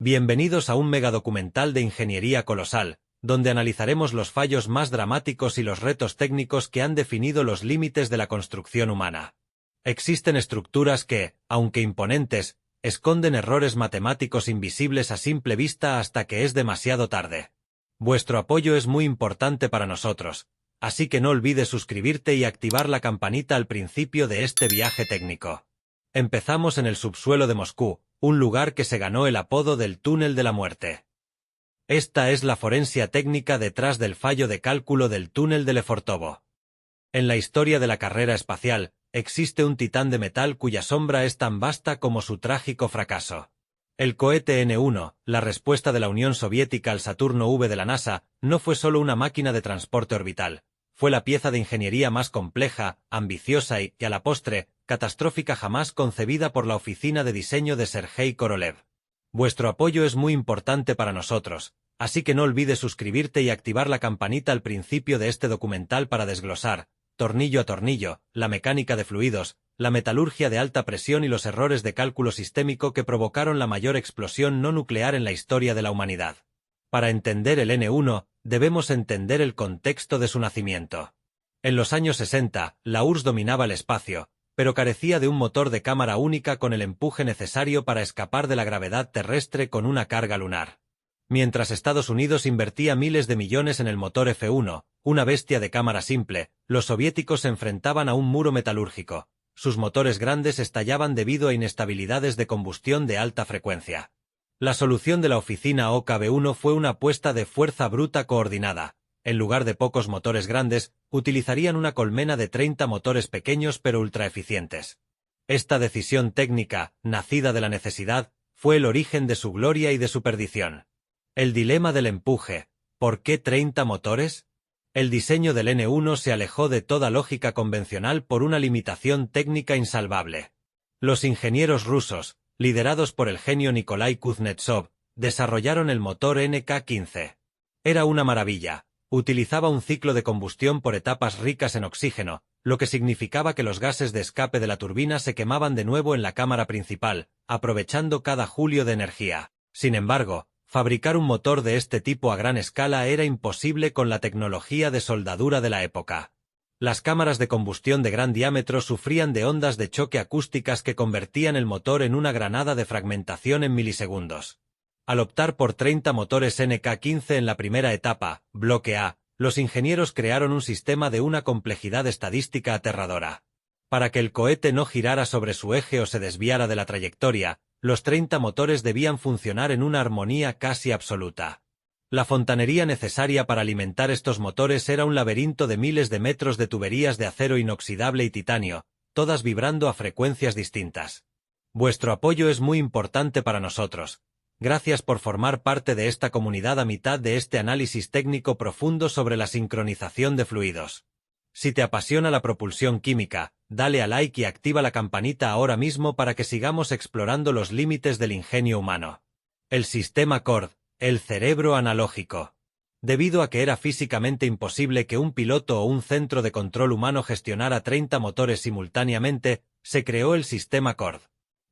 Bienvenidos a un megadocumental de ingeniería colosal, donde analizaremos los fallos más dramáticos y los retos técnicos que han definido los límites de la construcción humana. Existen estructuras que, aunque imponentes, esconden errores matemáticos invisibles a simple vista hasta que es demasiado tarde. Vuestro apoyo es muy importante para nosotros, así que no olvides suscribirte y activar la campanita al principio de este viaje técnico. Empezamos en el subsuelo de Moscú, un lugar que se ganó el apodo del túnel de la muerte. Esta es la forencia técnica detrás del fallo de cálculo del túnel de Lefortovo. En la historia de la carrera espacial, existe un titán de metal cuya sombra es tan vasta como su trágico fracaso. El cohete N-1, la respuesta de la Unión Soviética al Saturno V de la NASA, no fue solo una máquina de transporte orbital, fue la pieza de ingeniería más compleja, ambiciosa y, a la postre, catastrófica jamás concebida por la oficina de diseño de Sergei Korolev. Vuestro apoyo es muy importante para nosotros, así que no olvides suscribirte y activar la campanita al principio de este documental para desglosar, tornillo a tornillo, la mecánica de fluidos, la metalurgia de alta presión y los errores de cálculo sistémico que provocaron la mayor explosión no nuclear en la historia de la humanidad. Para entender el N-1, debemos entender el contexto de su nacimiento. En los años 60, la URSS dominaba el espacio, pero carecía de un motor de cámara única con el empuje necesario para escapar de la gravedad terrestre con una carga lunar. Mientras Estados Unidos invertía miles de millones en el motor F-1, una bestia de cámara simple, los soviéticos se enfrentaban a un muro metalúrgico. Sus motores grandes estallaban debido a inestabilidades de combustión de alta frecuencia. La solución de la oficina OKB-1 fue una apuesta de fuerza bruta coordinada. En lugar de pocos motores grandes, utilizarían una colmena de 30 motores pequeños pero ultraeficientes. Esta decisión técnica, nacida de la necesidad, fue el origen de su gloria y de su perdición. El dilema del empuje. ¿Por qué 30 motores? El diseño del N-1 se alejó de toda lógica convencional por una limitación técnica insalvable. Los ingenieros rusos, liderados por el genio Nikolai Kuznetsov, desarrollaron el motor NK-15. Era una maravilla. Utilizaba un ciclo de combustión por etapas ricas en oxígeno, lo que significaba que los gases de escape de la turbina se quemaban de nuevo en la cámara principal, aprovechando cada julio de energía. Sin embargo, fabricar un motor de este tipo a gran escala era imposible con la tecnología de soldadura de la época. Las cámaras de combustión de gran diámetro sufrían de ondas de choque acústicas que convertían el motor en una granada de fragmentación en milisegundos. Al optar por 30 motores NK-15 en la primera etapa, bloque A, los ingenieros crearon un sistema de una complejidad estadística aterradora. Para que el cohete no girara sobre su eje o se desviara de la trayectoria, los 30 motores debían funcionar en una armonía casi absoluta. La fontanería necesaria para alimentar estos motores era un laberinto de miles de metros de tuberías de acero inoxidable y titanio, todas vibrando a frecuencias distintas. Vuestro apoyo es muy importante para nosotros. Gracias por formar parte de esta comunidad a mitad de este análisis técnico profundo sobre la sincronización de fluidos. Si te apasiona la propulsión química, dale a like y activa la campanita ahora mismo para que sigamos explorando los límites del ingenio humano. El sistema CORD, el cerebro analógico. Debido a que era físicamente imposible que un piloto o un centro de control humano gestionara 30 motores simultáneamente, se creó el sistema CORD.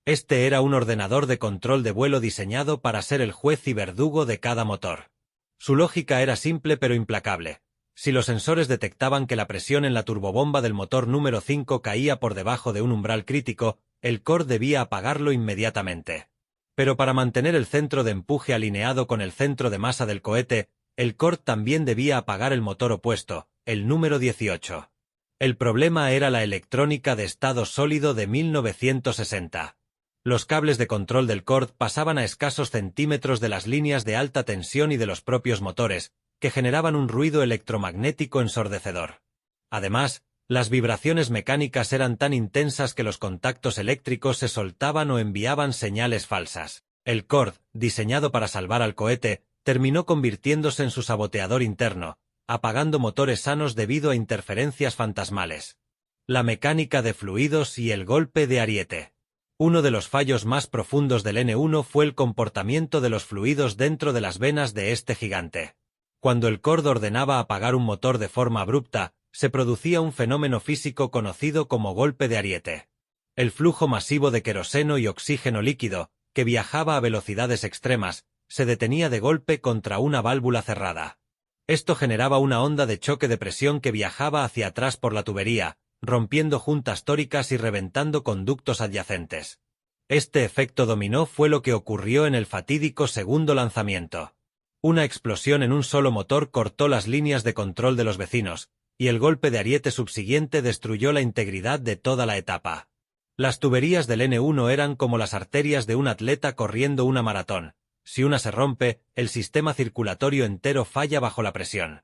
Este era un ordenador de control de vuelo diseñado para ser el juez y verdugo de cada motor. Su lógica era simple pero implacable. Si los sensores detectaban que la presión en la turbobomba del motor número 5 caía por debajo de un umbral crítico, el CORD debía apagarlo inmediatamente. Pero para mantener el centro de empuje alineado con el centro de masa del cohete, el CORD también debía apagar el motor opuesto, el número 18. El problema era la electrónica de estado sólido de 1960. Los cables de control del CORD pasaban a escasos centímetros de las líneas de alta tensión y de los propios motores, que generaban un ruido electromagnético ensordecedor. Además, las vibraciones mecánicas eran tan intensas que los contactos eléctricos se soltaban o enviaban señales falsas. El CORD, diseñado para salvar al cohete, terminó convirtiéndose en su saboteador interno, apagando motores sanos debido a interferencias fantasmales. La mecánica de fluidos y el golpe de ariete. Uno de los fallos más profundos del N-1 fue el comportamiento de los fluidos dentro de las venas de este gigante. Cuando el CORD ordenaba apagar un motor de forma abrupta, se producía un fenómeno físico conocido como golpe de ariete. El flujo masivo de queroseno y oxígeno líquido, que viajaba a velocidades extremas, se detenía de golpe contra una válvula cerrada. Esto generaba una onda de choque de presión que viajaba hacia atrás por la tubería, rompiendo juntas tóricas y reventando conductos adyacentes. Este efecto dominó fue lo que ocurrió en el fatídico segundo lanzamiento. Una explosión en un solo motor cortó las líneas de control de los vecinos, y el golpe de ariete subsiguiente destruyó la integridad de toda la etapa. Las tuberías del N1 eran como las arterias de un atleta corriendo una maratón. Si una se rompe, el sistema circulatorio entero falla bajo la presión.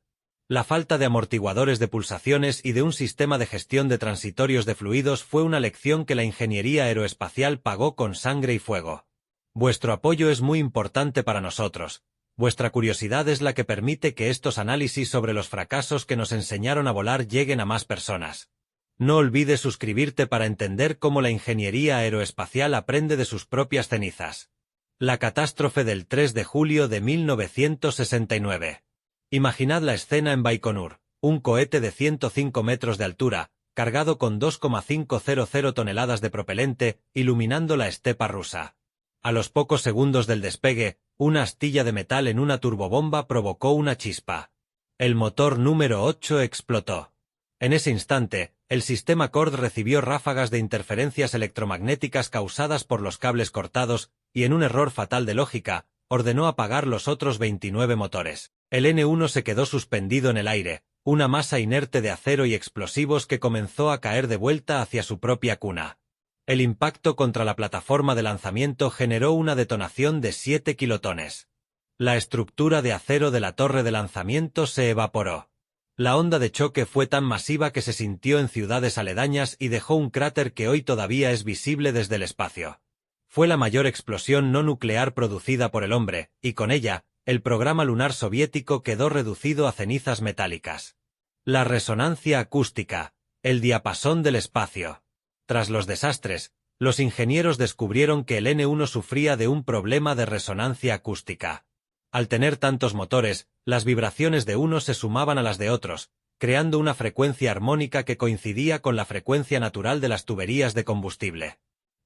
La falta de amortiguadores de pulsaciones y de un sistema de gestión de transitorios de fluidos fue una lección que la ingeniería aeroespacial pagó con sangre y fuego. Vuestro apoyo es muy importante para nosotros. Vuestra curiosidad es la que permite que estos análisis sobre los fracasos que nos enseñaron a volar lleguen a más personas. No olvides suscribirte para entender cómo la ingeniería aeroespacial aprende de sus propias cenizas. La catástrofe del 3 de julio de 1969. Imaginad la escena en Baikonur, un cohete de 105 metros de altura, cargado con 2,500 toneladas de propelente, iluminando la estepa rusa. A los pocos segundos del despegue, una astilla de metal en una turbobomba provocó una chispa. El motor número 8 explotó. En ese instante, el sistema CORD recibió ráfagas de interferencias electromagnéticas causadas por los cables cortados, y en un error fatal de lógica, ordenó apagar los otros 29 motores. El N1 se quedó suspendido en el aire, una masa inerte de acero y explosivos que comenzó a caer de vuelta hacia su propia cuna. El impacto contra la plataforma de lanzamiento generó una detonación de 7 kilotones. La estructura de acero de la torre de lanzamiento se evaporó. La onda de choque fue tan masiva que se sintió en ciudades aledañas y dejó un cráter que hoy todavía es visible desde el espacio. Fue la mayor explosión no nuclear producida por el hombre, y con ella, el programa lunar soviético quedó reducido a cenizas metálicas. La resonancia acústica, el diapasón del espacio. Tras los desastres, los ingenieros descubrieron que el N1 sufría de un problema de resonancia acústica. Al tener tantos motores, las vibraciones de unos se sumaban a las de otros, creando una frecuencia armónica que coincidía con la frecuencia natural de las tuberías de combustible.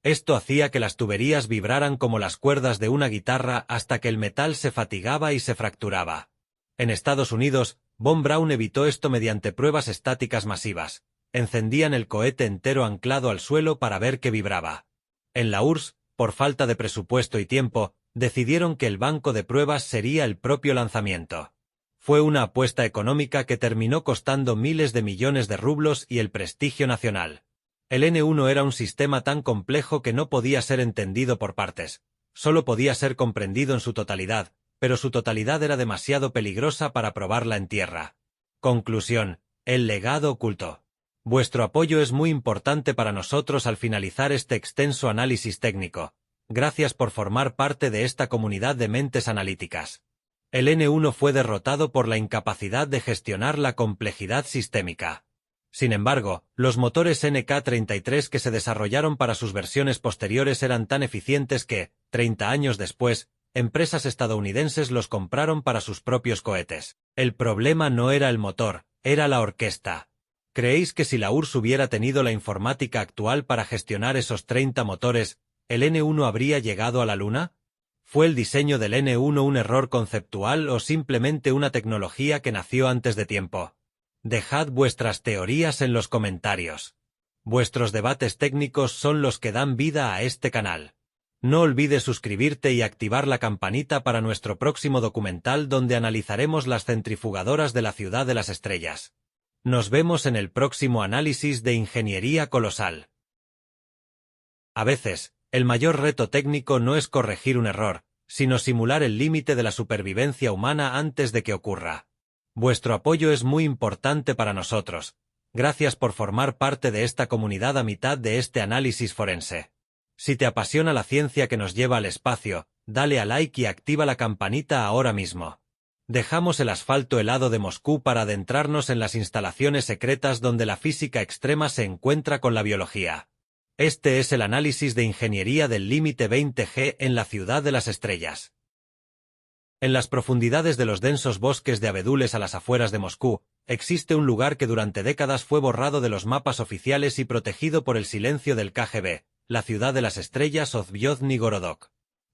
Esto hacía que las tuberías vibraran como las cuerdas de una guitarra hasta que el metal se fatigaba y se fracturaba. En Estados Unidos, Von Braun evitó esto mediante pruebas estáticas masivas. Encendían el cohete entero anclado al suelo para ver que vibraba. En la URSS, por falta de presupuesto y tiempo, decidieron que el banco de pruebas sería el propio lanzamiento. Fue una apuesta económica que terminó costando miles de millones de rublos y el prestigio nacional. El N1 era un sistema tan complejo que no podía ser entendido por partes. Solo podía ser comprendido en su totalidad, pero su totalidad era demasiado peligrosa para probarla en tierra. Conclusión: el legado oculto. Vuestro apoyo es muy importante para nosotros al finalizar este extenso análisis técnico. Gracias por formar parte de esta comunidad de mentes analíticas. El N1 fue derrotado por la incapacidad de gestionar la complejidad sistémica. Sin embargo, los motores NK-33 que se desarrollaron para sus versiones posteriores eran tan eficientes que, 30 años después, empresas estadounidenses los compraron para sus propios cohetes. El problema no era el motor, era la orquesta. ¿Creéis que si la URSS hubiera tenido la informática actual para gestionar esos 30 motores, el N1 habría llegado a la Luna? ¿Fue el diseño del N1 un error conceptual o simplemente una tecnología que nació antes de tiempo? Dejad vuestras teorías en los comentarios. Vuestros debates técnicos son los que dan vida a este canal. No olvides suscribirte y activar la campanita para nuestro próximo documental donde analizaremos las centrifugadoras de la ciudad de las estrellas. Nos vemos en el próximo análisis de ingeniería colosal. A veces, el mayor reto técnico no es corregir un error, sino simular el límite de la supervivencia humana antes de que ocurra. Vuestro apoyo es muy importante para nosotros. Gracias por formar parte de esta comunidad a mitad de este análisis forense. Si te apasiona la ciencia que nos lleva al espacio, dale a like y activa la campanita ahora mismo. Dejamos el asfalto helado de Moscú para adentrarnos en las instalaciones secretas donde la física extrema se encuentra con la biología. Este es el análisis de ingeniería del límite 20G en la ciudad de las estrellas. En las profundidades de los densos bosques de abedules a las afueras de Moscú, existe un lugar que durante décadas fue borrado de los mapas oficiales y protegido por el silencio del KGB, la ciudad de las estrellas Ozvyozhny Gorodok.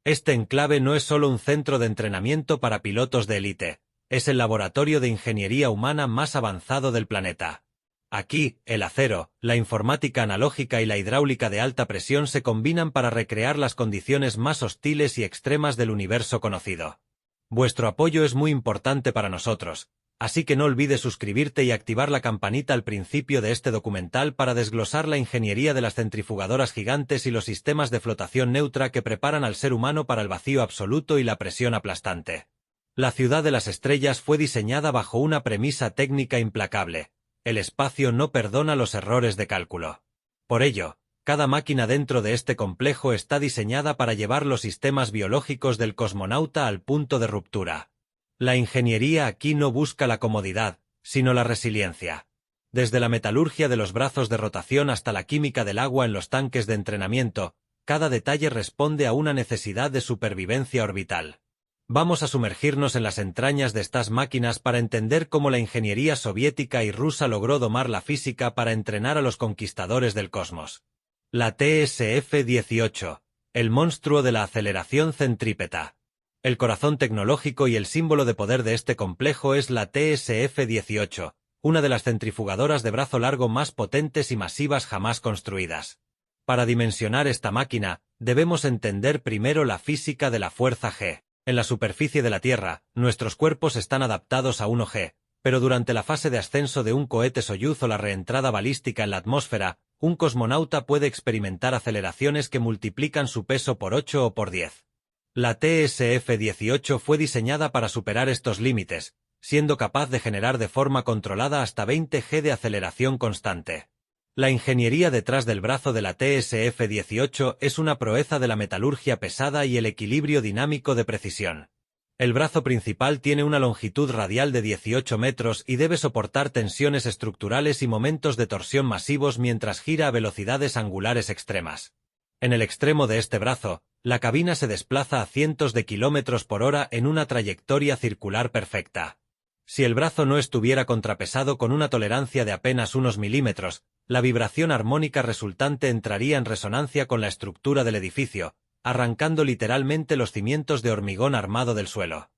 Este enclave no es solo un centro de entrenamiento para pilotos de élite, es el laboratorio de ingeniería humana más avanzado del planeta. Aquí, el acero, la informática analógica y la hidráulica de alta presión se combinan para recrear las condiciones más hostiles y extremas del universo conocido. Vuestro apoyo es muy importante para nosotros, así que no olvides suscribirte y activar la campanita al principio de este documental para desglosar la ingeniería de las centrifugadoras gigantes y los sistemas de flotación neutra que preparan al ser humano para el vacío absoluto y la presión aplastante. La ciudad de las estrellas fue diseñada bajo una premisa técnica implacable: el espacio no perdona los errores de cálculo. Por ello, cada máquina dentro de este complejo está diseñada para llevar los sistemas biológicos del cosmonauta al punto de ruptura. La ingeniería aquí no busca la comodidad, sino la resiliencia. Desde la metalurgia de los brazos de rotación hasta la química del agua en los tanques de entrenamiento, cada detalle responde a una necesidad de supervivencia orbital. Vamos a sumergirnos en las entrañas de estas máquinas para entender cómo la ingeniería soviética y rusa logró domar la física para entrenar a los conquistadores del cosmos. La TSF-18, el monstruo de la aceleración centrípeta. El corazón tecnológico y el símbolo de poder de este complejo es la TSF-18, una de las centrifugadoras de brazo largo más potentes y masivas jamás construidas. Para dimensionar esta máquina, debemos entender primero la física de la fuerza G. En la superficie de la Tierra, nuestros cuerpos están adaptados a 1G, pero durante la fase de ascenso de un cohete Soyuz o la reentrada balística en la atmósfera, un cosmonauta puede experimentar aceleraciones que multiplican su peso por 8 o por 10. La TSF-18 fue diseñada para superar estos límites, siendo capaz de generar de forma controlada hasta 20 G de aceleración constante. La ingeniería detrás del brazo de la TSF-18 es una proeza de la metalurgia pesada y el equilibrio dinámico de precisión. El brazo principal tiene una longitud radial de 18 metros y debe soportar tensiones estructurales y momentos de torsión masivos mientras gira a velocidades angulares extremas. En el extremo de este brazo, la cabina se desplaza a cientos de kilómetros por hora en una trayectoria circular perfecta. Si el brazo no estuviera contrapesado con una tolerancia de apenas unos milímetros, la vibración armónica resultante entraría en resonancia con la estructura del edificio, arrancando literalmente los cimientos de hormigón armado del suelo.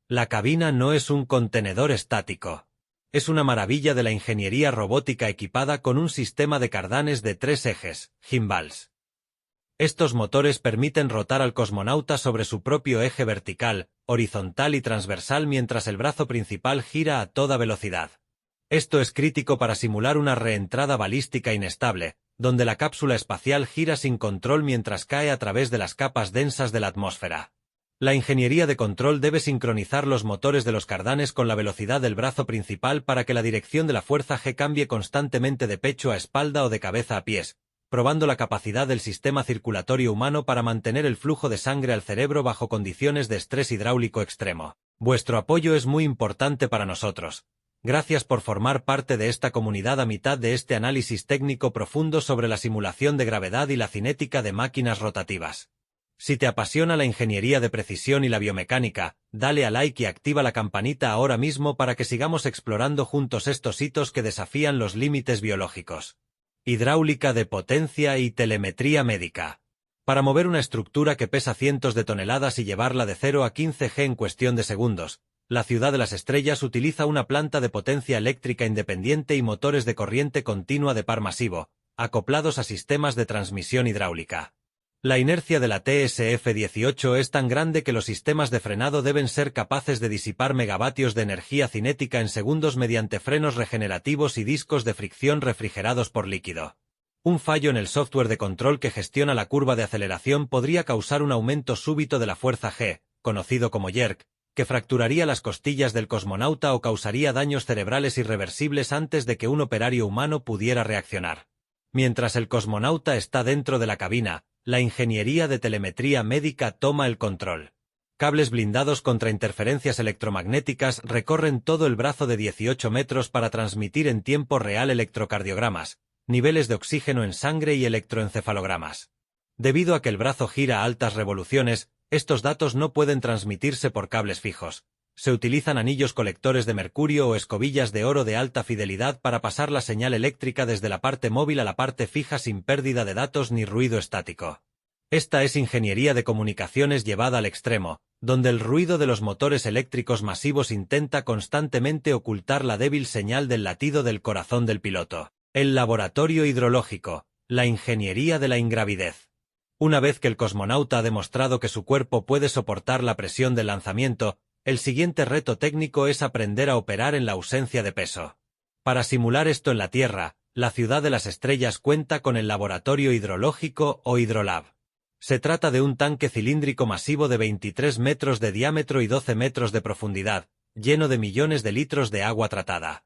La cabina no es un contenedor estático. Es una maravilla de la ingeniería robótica equipada con un sistema de cardanes de 3 ejes, gimbals. Estos motores permiten rotar al cosmonauta sobre su propio eje vertical, horizontal y transversal mientras el brazo principal gira a toda velocidad. Esto es crítico para simular una reentrada balística inestable, donde la cápsula espacial gira sin control mientras cae a través de las capas densas de la atmósfera. La ingeniería de control debe sincronizar los motores de los cardanes con la velocidad del brazo principal para que la dirección de la fuerza G cambie constantemente de pecho a espalda o de cabeza a pies, probando la capacidad del sistema circulatorio humano para mantener el flujo de sangre al cerebro bajo condiciones de estrés hidráulico extremo. Vuestro apoyo es muy importante para nosotros. Gracias por formar parte de esta comunidad a mitad de este análisis técnico profundo sobre la simulación de gravedad y la cinética de máquinas rotativas. Si te apasiona la ingeniería de precisión y la biomecánica, dale a like y activa la campanita ahora mismo para que sigamos explorando juntos estos hitos que desafían los límites biológicos. Hidráulica de potencia y telemetría médica. Para mover una estructura que pesa cientos de toneladas y llevarla de 0 a 15 G en cuestión de segundos, la ciudad de las estrellas utiliza una planta de potencia eléctrica independiente y motores de corriente continua de par masivo, acoplados a sistemas de transmisión hidráulica. La inercia de la TSF-18 es tan grande que los sistemas de frenado deben ser capaces de disipar megavatios de energía cinética en segundos mediante frenos regenerativos y discos de fricción refrigerados por líquido. Un fallo en el software de control que gestiona la curva de aceleración podría causar un aumento súbito de la fuerza G, conocido como jerk, que fracturaría las costillas del cosmonauta o causaría daños cerebrales irreversibles antes de que un operario humano pudiera reaccionar. Mientras el cosmonauta está dentro de la cabina, la ingeniería de telemetría médica toma el control. Cables blindados contra interferencias electromagnéticas recorren todo el brazo de 18 metros para transmitir en tiempo real electrocardiogramas, niveles de oxígeno en sangre y electroencefalogramas. Debido a que el brazo gira a altas revoluciones, estos datos no pueden transmitirse por cables fijos. Se utilizan anillos colectores de mercurio o escobillas de oro de alta fidelidad para pasar la señal eléctrica desde la parte móvil a la parte fija sin pérdida de datos ni ruido estático. Esta es ingeniería de comunicaciones llevada al extremo, donde el ruido de los motores eléctricos masivos intenta constantemente ocultar la débil señal del latido del corazón del piloto. El laboratorio hidrológico, la ingeniería de la ingravidez. Una vez que el cosmonauta ha demostrado que su cuerpo puede soportar la presión del lanzamiento, el siguiente reto técnico es aprender a operar en la ausencia de peso. Para simular esto en la Tierra, la Ciudad de las Estrellas cuenta con el Laboratorio Hidrológico o Hydrolab. Se trata de un tanque cilíndrico masivo de 23 metros de diámetro y 12 metros de profundidad, lleno de millones de litros de agua tratada.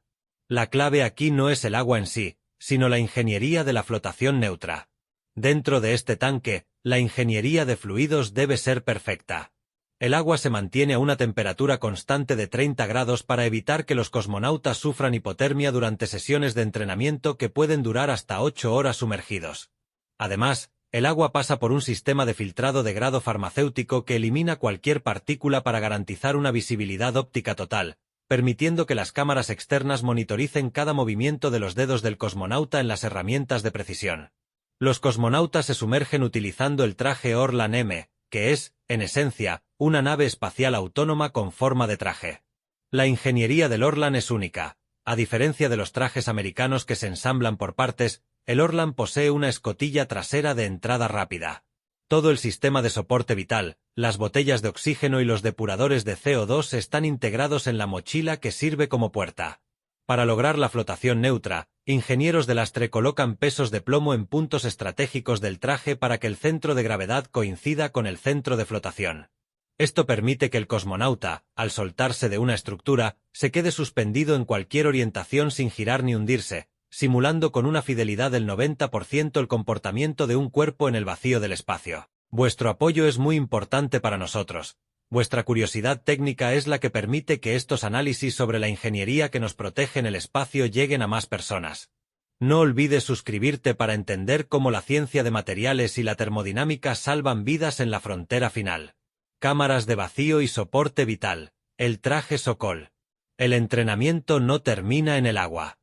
La clave aquí no es el agua en sí, sino la ingeniería de la flotación neutra. Dentro de este tanque, la ingeniería de fluidos debe ser perfecta. El agua se mantiene a una temperatura constante de 30 grados para evitar que los cosmonautas sufran hipotermia durante sesiones de entrenamiento que pueden durar hasta 8 horas sumergidos. Además, el agua pasa por un sistema de filtrado de grado farmacéutico que elimina cualquier partícula para garantizar una visibilidad óptica total, permitiendo que las cámaras externas monitoricen cada movimiento de los dedos del cosmonauta en las herramientas de precisión. Los cosmonautas se sumergen utilizando el traje Orlan M, que es, en esencia, una nave espacial autónoma con forma de traje. La ingeniería del Orlan es única. A diferencia de los trajes americanos que se ensamblan por partes, el Orlan posee una escotilla trasera de entrada rápida. Todo el sistema de soporte vital, las botellas de oxígeno y los depuradores de CO2 están integrados en la mochila que sirve como puerta. Para lograr la flotación neutra, ingenieros de lastre colocan pesos de plomo en puntos estratégicos del traje para que el centro de gravedad coincida con el centro de flotación. Esto permite que el cosmonauta, al soltarse de una estructura, se quede suspendido en cualquier orientación sin girar ni hundirse, simulando con una fidelidad del 90% el comportamiento de un cuerpo en el vacío del espacio. Vuestro apoyo es muy importante para nosotros. Vuestra curiosidad técnica es la que permite que estos análisis sobre la ingeniería que nos protege en el espacio lleguen a más personas. No olvides suscribirte para entender cómo la ciencia de materiales y la termodinámica salvan vidas en la frontera final. Cámaras de vacío y soporte vital. El traje Sokol. El entrenamiento no termina en el agua.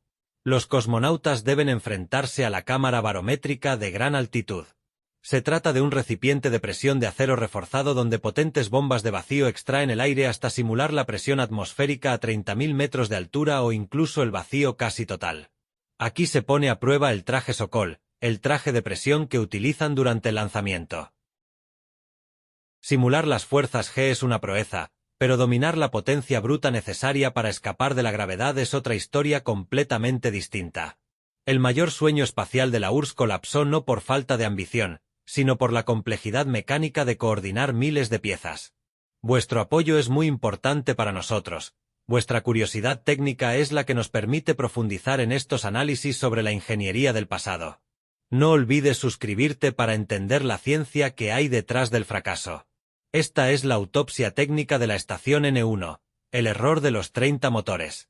Los cosmonautas deben enfrentarse a la cámara barométrica de gran altitud. Se trata de un recipiente de presión de acero reforzado donde potentes bombas de vacío extraen el aire hasta simular la presión atmosférica a 30.000 metros de altura o incluso el vacío casi total. Aquí se pone a prueba el traje Sokol, el traje de presión que utilizan durante el lanzamiento. Simular las fuerzas G es una proeza, pero dominar la potencia bruta necesaria para escapar de la gravedad es otra historia completamente distinta. El mayor sueño espacial de la URSS colapsó no por falta de ambición, sino por la complejidad mecánica de coordinar miles de piezas. Vuestro apoyo es muy importante para nosotros. Vuestra curiosidad técnica es la que nos permite profundizar en estos análisis sobre la ingeniería del pasado. No olvides suscribirte para entender la ciencia que hay detrás del fracaso. Esta es la autopsia técnica de la estación N1, el error de los 30 motores.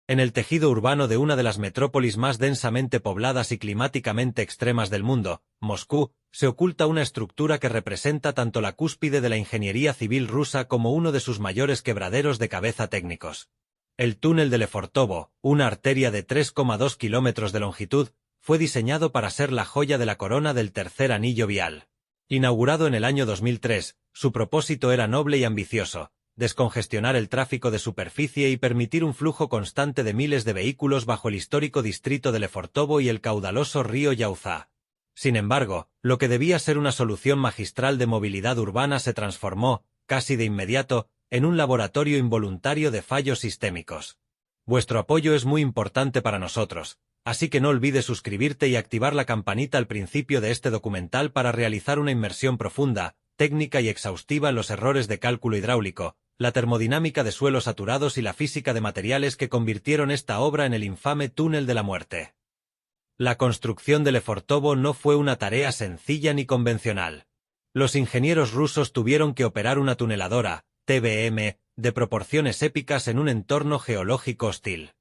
En el tejido urbano de una de las metrópolis más densamente pobladas y climáticamente extremas del mundo, Moscú, se oculta una estructura que representa tanto la cúspide de la ingeniería civil rusa como uno de sus mayores quebraderos de cabeza técnicos. El túnel de Lefortovo, una arteria de 3,2 kilómetros de longitud, fue diseñado para ser la joya de la corona del tercer anillo vial. Inaugurado en el año 2003, su propósito era noble y ambicioso: descongestionar el tráfico de superficie y permitir un flujo constante de miles de vehículos bajo el histórico distrito de Lefortovo y el caudaloso río Yauzá. Sin embargo, lo que debía ser una solución magistral de movilidad urbana se transformó, casi de inmediato, en un laboratorio involuntario de fallos sistémicos. Vuestro apoyo es muy importante para nosotros, así que no olvides suscribirte y activar la campanita al principio de este documental para realizar una inmersión profunda, técnica y exhaustiva en los errores de cálculo hidráulico, la termodinámica de suelos saturados y la física de materiales que convirtieron esta obra en el infame túnel de la muerte. La construcción de Lefortovo no fue una tarea sencilla ni convencional. Los ingenieros rusos tuvieron que operar una tuneladora, TBM, de proporciones épicas en un entorno geológico hostil.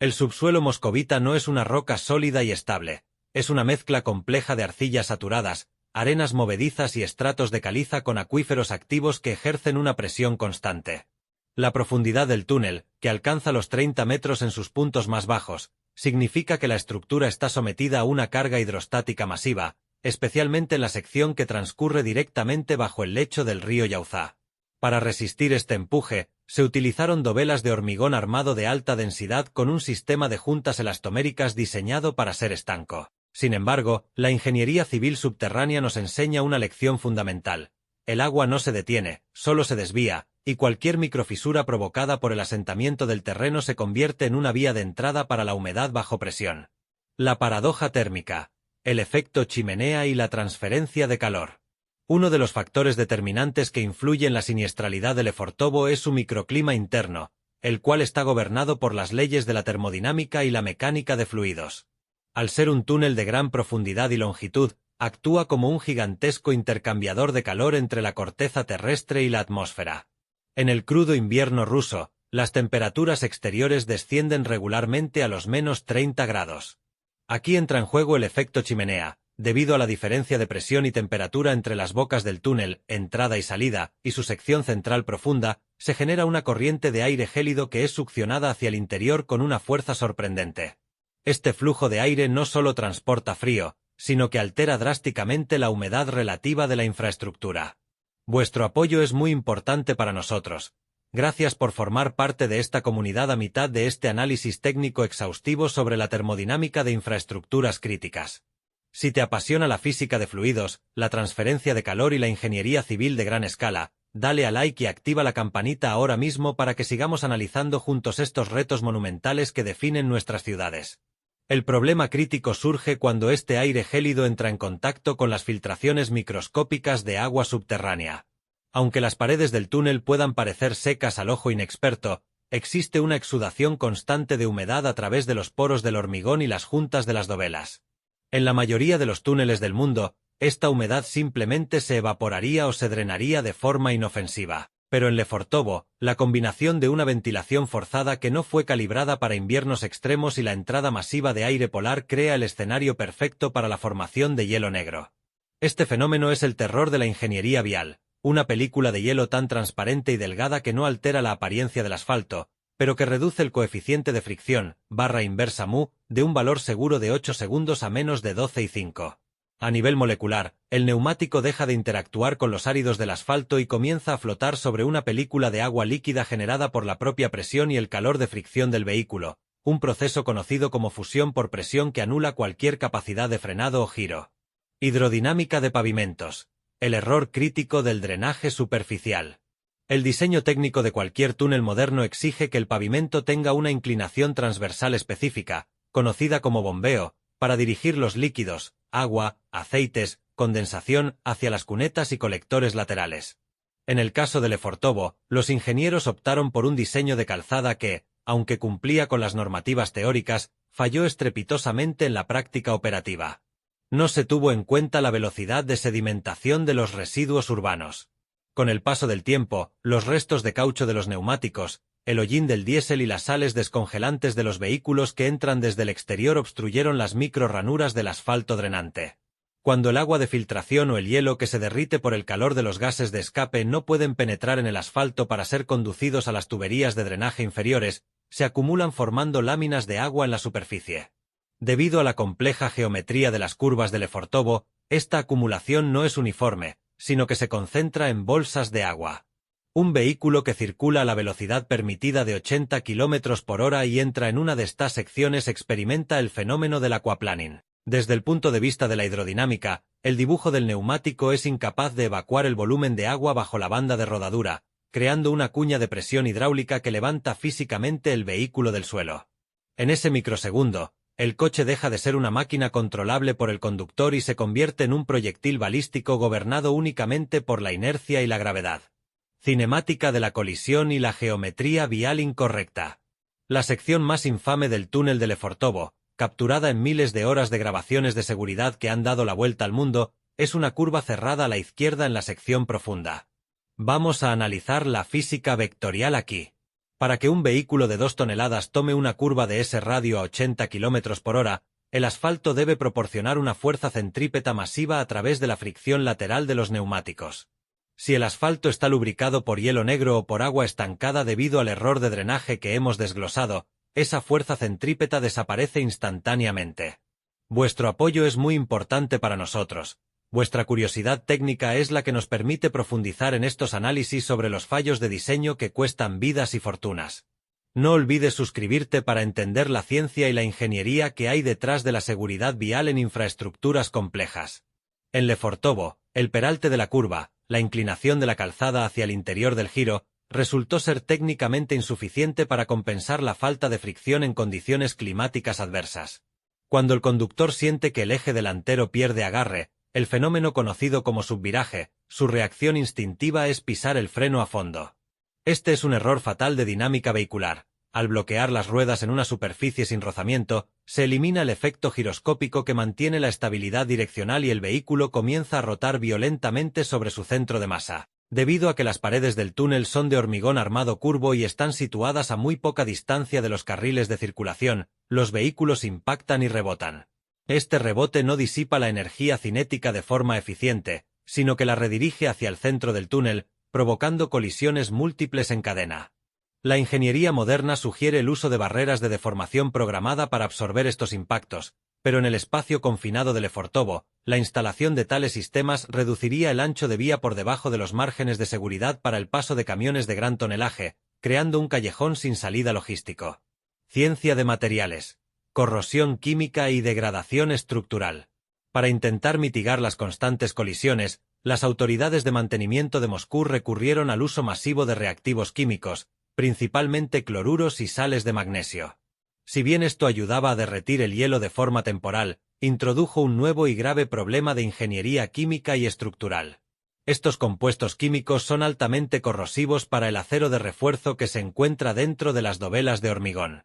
El subsuelo moscovita no es una roca sólida y estable, es una mezcla compleja de arcillas saturadas, arenas movedizas y estratos de caliza con acuíferos activos que ejercen una presión constante. La profundidad del túnel, que alcanza los 30 metros en sus puntos más bajos, significa que la estructura está sometida a una carga hidrostática masiva, especialmente en la sección que transcurre directamente bajo el lecho del río Yauzá. Para resistir este empuje, se utilizaron dovelas de hormigón armado de alta densidad con un sistema de juntas elastoméricas diseñado para ser estanco. Sin embargo, la ingeniería civil subterránea nos enseña una lección fundamental. El agua no se detiene, solo se desvía, y cualquier microfisura provocada por el asentamiento del terreno se convierte en una vía de entrada para la humedad bajo presión. La paradoja térmica, el efecto chimenea y la transferencia de calor. Uno de los factores determinantes que influye en la siniestralidad del Lefortovo es su microclima interno, el cual está gobernado por las leyes de la termodinámica y la mecánica de fluidos. Al ser un túnel de gran profundidad y longitud, actúa como un gigantesco intercambiador de calor entre la corteza terrestre y la atmósfera. En el crudo invierno ruso, las temperaturas exteriores descienden regularmente a los -30 grados. Aquí entra en juego el efecto chimenea, debido a la diferencia de presión y temperatura entre las bocas del túnel, entrada y salida, y su sección central profunda, se genera una corriente de aire gélido que es succionada hacia el interior con una fuerza sorprendente. Este flujo de aire no solo transporta frío, sino que altera drásticamente la humedad relativa de la infraestructura. Vuestro apoyo es muy importante para nosotros. Gracias por formar parte de esta comunidad a mitad de este análisis técnico exhaustivo sobre la termodinámica de infraestructuras críticas. Si te apasiona la física de fluidos, la transferencia de calor y la ingeniería civil de gran escala, dale a like y activa la campanita ahora mismo para que sigamos analizando juntos estos retos monumentales que definen nuestras ciudades. El problema crítico surge cuando este aire gélido entra en contacto con las filtraciones microscópicas de agua subterránea. Aunque las paredes del túnel puedan parecer secas al ojo inexperto, existe una exudación constante de humedad a través de los poros del hormigón y las juntas de las dovelas. En la mayoría de los túneles del mundo, esta humedad simplemente se evaporaría o se drenaría de forma inofensiva. Pero en Lefortovo, la combinación de una ventilación forzada que no fue calibrada para inviernos extremos y la entrada masiva de aire polar crea el escenario perfecto para la formación de hielo negro. Este fenómeno es el terror de la ingeniería vial, una película de hielo tan transparente y delgada que no altera la apariencia del asfalto, pero que reduce el coeficiente de fricción, barra inversa mu, de un valor seguro de 8 segundos a menos de 12,5. A nivel molecular, el neumático deja de interactuar con los áridos del asfalto y comienza a flotar sobre una película de agua líquida generada por la propia presión y el calor de fricción del vehículo, un proceso conocido como fusión por presión que anula cualquier capacidad de frenado o giro. Hidrodinámica de pavimentos. El error crítico del drenaje superficial. El diseño técnico de cualquier túnel moderno exige que el pavimento tenga una inclinación transversal específica, conocida como bombeo, para dirigir los líquidos, agua, aceites, condensación hacia las cunetas y colectores laterales. En el caso de Lefortovo, los ingenieros optaron por un diseño de calzada que, aunque cumplía con las normativas teóricas, falló estrepitosamente en la práctica operativa. No se tuvo en cuenta la velocidad de sedimentación de los residuos urbanos. Con el paso del tiempo, los restos de caucho de los neumáticos, el hollín del diésel y las sales descongelantes de los vehículos que entran desde el exterior obstruyeron las micro-ranuras del asfalto drenante. Cuando el agua de filtración o el hielo que se derrite por el calor de los gases de escape no pueden penetrar en el asfalto para ser conducidos a las tuberías de drenaje inferiores, se acumulan formando láminas de agua en la superficie. Debido a la compleja geometría de las curvas de Lefortovo, esta acumulación no es uniforme, sino que se concentra en bolsas de agua. Un vehículo que circula a la velocidad permitida de 80 km por hora y entra en una de estas secciones experimenta el fenómeno del aquaplaning. Desde el punto de vista de la hidrodinámica, el dibujo del neumático es incapaz de evacuar el volumen de agua bajo la banda de rodadura, creando una cuña de presión hidráulica que levanta físicamente el vehículo del suelo. En ese microsegundo, el coche deja de ser una máquina controlable por el conductor y se convierte en un proyectil balístico gobernado únicamente por la inercia y la gravedad. Cinemática de la colisión y la geometría vial incorrecta. La sección más infame del túnel de Lefortovo, capturada en miles de horas de grabaciones de seguridad que han dado la vuelta al mundo, es una curva cerrada a la izquierda en la sección profunda. Vamos a analizar la física vectorial aquí. Para que un vehículo de 2 toneladas tome una curva de ese radio a 80 km por hora, el asfalto debe proporcionar una fuerza centrípeta masiva a través de la fricción lateral de los neumáticos. Si el asfalto está lubricado por hielo negro o por agua estancada debido al error de drenaje que hemos desglosado, esa fuerza centrípeta desaparece instantáneamente. Vuestro apoyo es muy importante para nosotros. Vuestra curiosidad técnica es la que nos permite profundizar en estos análisis sobre los fallos de diseño que cuestan vidas y fortunas. No olvides suscribirte para entender la ciencia y la ingeniería que hay detrás de la seguridad vial en infraestructuras complejas. En Lefortovo, el peralte de la curva, la inclinación de la calzada hacia el interior del giro, resultó ser técnicamente insuficiente para compensar la falta de fricción en condiciones climáticas adversas. Cuando el conductor siente que el eje delantero pierde agarre, el fenómeno conocido como subviraje, su reacción instintiva es pisar el freno a fondo. Este es un error fatal de dinámica vehicular. Al bloquear las ruedas en una superficie sin rozamiento, se elimina el efecto giroscópico que mantiene la estabilidad direccional y el vehículo comienza a rotar violentamente sobre su centro de masa. Debido a que las paredes del túnel son de hormigón armado curvo y están situadas a muy poca distancia de los carriles de circulación, los vehículos impactan y rebotan. Este rebote no disipa la energía cinética de forma eficiente, sino que la redirige hacia el centro del túnel, provocando colisiones múltiples en cadena. La ingeniería moderna sugiere el uso de barreras de deformación programada para absorber estos impactos, pero en el espacio confinado de Lefortovo, la instalación de tales sistemas reduciría el ancho de vía por debajo de los márgenes de seguridad para el paso de camiones de gran tonelaje, creando un callejón sin salida logístico. Ciencia de materiales, corrosión química y degradación estructural. Para intentar mitigar las constantes colisiones, las autoridades de mantenimiento de Moscú recurrieron al uso masivo de reactivos químicos, principalmente cloruros y sales de magnesio. Si bien esto ayudaba a derretir el hielo de forma temporal, introdujo un nuevo y grave problema de ingeniería química y estructural. Estos compuestos químicos son altamente corrosivos para el acero de refuerzo que se encuentra dentro de las dovelas de hormigón.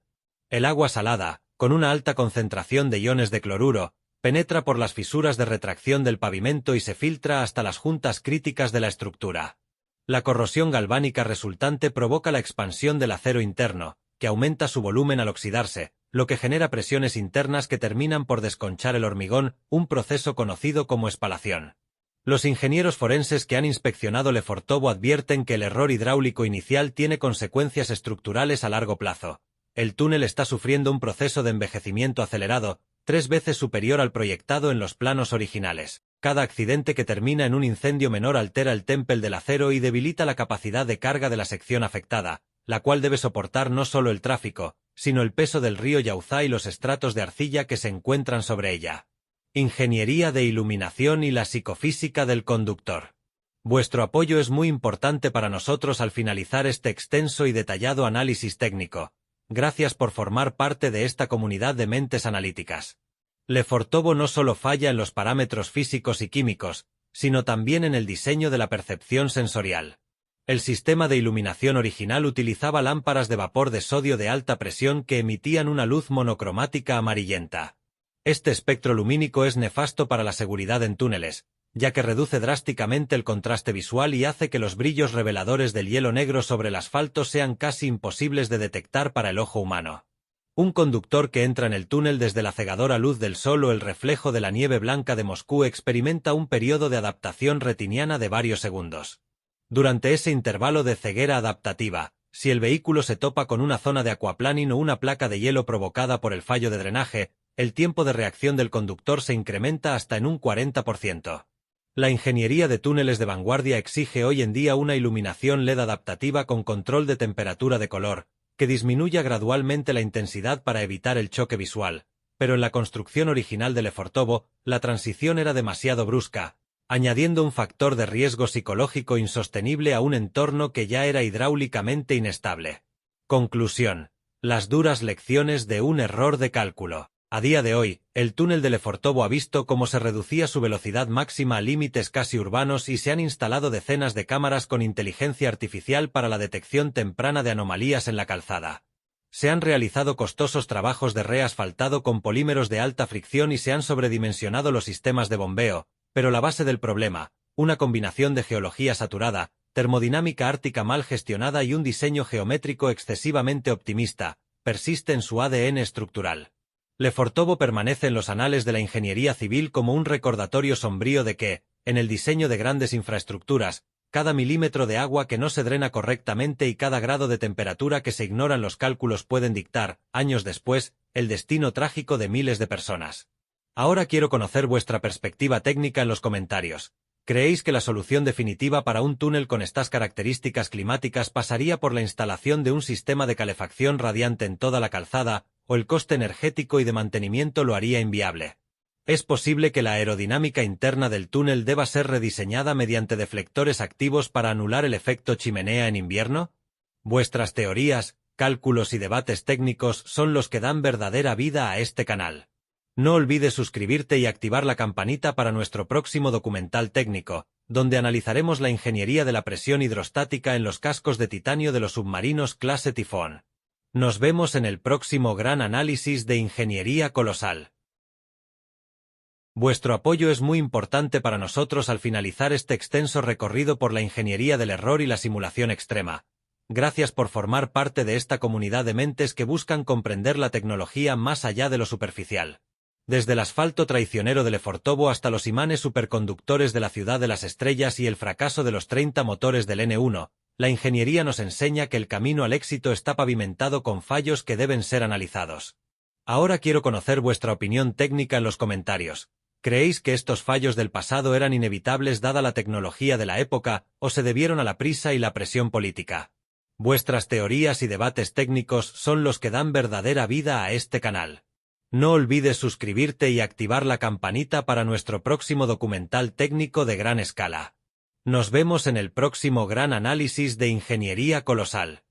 El agua salada, con una alta concentración de iones de cloruro, penetra por las fisuras de retracción del pavimento y se filtra hasta las juntas críticas de la estructura. La corrosión galvánica resultante provoca la expansión del acero interno, que aumenta su volumen al oxidarse, lo que genera presiones internas que terminan por desconchar el hormigón, un proceso conocido como espalación. Los ingenieros forenses que han inspeccionado Lefortovo advierten que el error hidráulico inicial tiene consecuencias estructurales a largo plazo. El túnel está sufriendo un proceso de envejecimiento acelerado, 3 veces superior al proyectado en los planos originales. Cada accidente que termina en un incendio menor altera el témpel del acero y debilita la capacidad de carga de la sección afectada, la cual debe soportar no solo el tráfico, sino el peso del río Yauzá y los estratos de arcilla que se encuentran sobre ella. Ingeniería de iluminación y la psicofísica del conductor. Vuestro apoyo es muy importante para nosotros al finalizar este extenso y detallado análisis técnico. Gracias por formar parte de esta comunidad de mentes analíticas. Lefortovo no solo falla en los parámetros físicos y químicos, sino también en el diseño de la percepción sensorial. El sistema de iluminación original utilizaba lámparas de vapor de sodio de alta presión que emitían una luz monocromática amarillenta. Este espectro lumínico es nefasto para la seguridad en túneles, ya que reduce drásticamente el contraste visual y hace que los brillos reveladores del hielo negro sobre el asfalto sean casi imposibles de detectar para el ojo humano. Un conductor que entra en el túnel desde la cegadora luz del sol o el reflejo de la nieve blanca de Moscú experimenta un periodo de adaptación retiniana de varios segundos. Durante ese intervalo de ceguera adaptativa, si el vehículo se topa con una zona de aquaplaning o una placa de hielo provocada por el fallo de drenaje, el tiempo de reacción del conductor se incrementa hasta en un 40%. La ingeniería de túneles de vanguardia exige hoy en día una iluminación LED adaptativa con control de temperatura de color, que disminuya gradualmente la intensidad para evitar el choque visual, pero en la construcción original de Lefortovo, la transición era demasiado brusca, añadiendo un factor de riesgo psicológico insostenible a un entorno que ya era hidráulicamente inestable. Conclusión. Las duras lecciones de un error de cálculo. A día de hoy, el túnel de Lefortovo ha visto cómo se reducía su velocidad máxima a límites casi urbanos y se han instalado decenas de cámaras con inteligencia artificial para la detección temprana de anomalías en la calzada. Se han realizado costosos trabajos de reasfaltado con polímeros de alta fricción y se han sobredimensionado los sistemas de bombeo, pero la base del problema, una combinación de geología saturada, termodinámica ártica mal gestionada y un diseño geométrico excesivamente optimista, persiste en su ADN estructural. Lefortovo permanece en los anales de la ingeniería civil como un recordatorio sombrío de que, en el diseño de grandes infraestructuras, cada milímetro de agua que no se drena correctamente y cada grado de temperatura que se ignoran los cálculos pueden dictar, años después, el destino trágico de miles de personas. Ahora quiero conocer vuestra perspectiva técnica en los comentarios. ¿Creéis que la solución definitiva para un túnel con estas características climáticas pasaría por la instalación de un sistema de calefacción radiante en toda la calzada, o el coste energético y de mantenimiento lo haría inviable? ¿Es posible que la aerodinámica interna del túnel deba ser rediseñada mediante deflectores activos para anular el efecto chimenea en invierno? Vuestras teorías, cálculos y debates técnicos son los que dan verdadera vida a este canal. No olvides suscribirte y activar la campanita para nuestro próximo documental técnico, donde analizaremos la ingeniería de la presión hidrostática en los cascos de titanio de los submarinos clase Tifón. Nos vemos en el próximo gran análisis de ingeniería colosal. Vuestro apoyo es muy importante para nosotros al finalizar este extenso recorrido por la ingeniería del error y la simulación extrema. Gracias por formar parte de esta comunidad de mentes que buscan comprender la tecnología más allá de lo superficial. Desde el asfalto traicionero de Lefortovo hasta los imanes superconductores de la ciudad de las estrellas y el fracaso de los 30 motores del N1, la ingeniería nos enseña que el camino al éxito está pavimentado con fallos que deben ser analizados. Ahora quiero conocer vuestra opinión técnica en los comentarios. ¿Creéis que estos fallos del pasado eran inevitables dada la tecnología de la época, o se debieron a la prisa y la presión política? Vuestras teorías y debates técnicos son los que dan verdadera vida a este canal. No olvides suscribirte y activar la campanita para nuestro próximo documental técnico de gran escala. Nos vemos en el próximo gran análisis de ingeniería colosal.